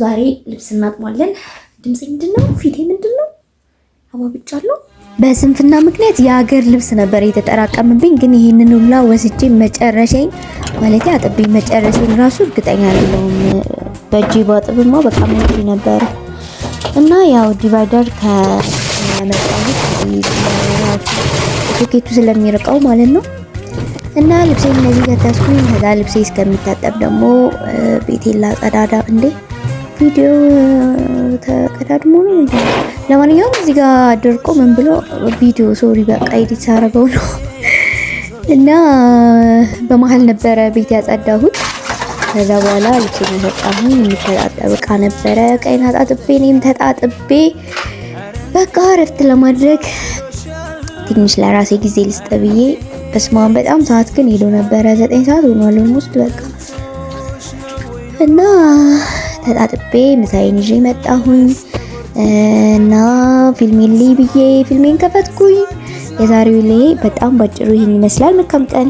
ዛሬ ልብስ እናጥባለን። ድምጼ ምንድነው? ፊቴ ምንድነው? አባብቻለሁ። በስንፍና ምክንያት የሀገር ልብስ ነበር የተጠራቀምብኝ። ግን ይሄንን ሁላ ወስጄ መጨረሻዬን ማለት አጥቤ መጨረሻዬን ራሱ እርግጠኛ አይደለሁም። በእጄ ባጥብማ በቃ ምን ነበር እና ያው ዲቫይደር ከመጣሁት ሶኬቱ ስለሚርቀው ማለት ነው። እና ልብሴን እንደዚህ ከተስኩኝ ከዛ ልብሴ እስከሚታጠብ ደግሞ ቤቴን ላጸዳዳ። እንዴ ቪዲዮ ተቀዳድሞ ነው እንዴ? ለማንኛውም እዚህ ጋር ደርቆ ምን ብሎ ቪዲዮ ሶሪ በቃ ኤዲት ሳረገው ነው። እና በመሀል ነበረ ቤት ያጸዳሁት። ከዛ በኋላ ልብሴን ተጣጣሁኝ። የሚተጣጠብ እቃ ነበረ። ቀይና ታጥቤ እኔም ተጣጥቤ በቃ እረፍት ለማድረግ ትንሽ ለራሴ ጊዜ ልስጥ ብዬ በስማም በጣም ሰዓት ግን ሄዶ ነበረ። 9 ሰዓት ሆኗል ኦልሞስት በቃ። እና ተጣጥቤ ምሳዬን ይዤ መጣሁኝ እና ፊልሜን ብዬ ፊልሜን ከፈትኩኝ። የዛሬው ላይ በጣም ባጭሩ ይሄን ይመስላል። መልካም ቀን።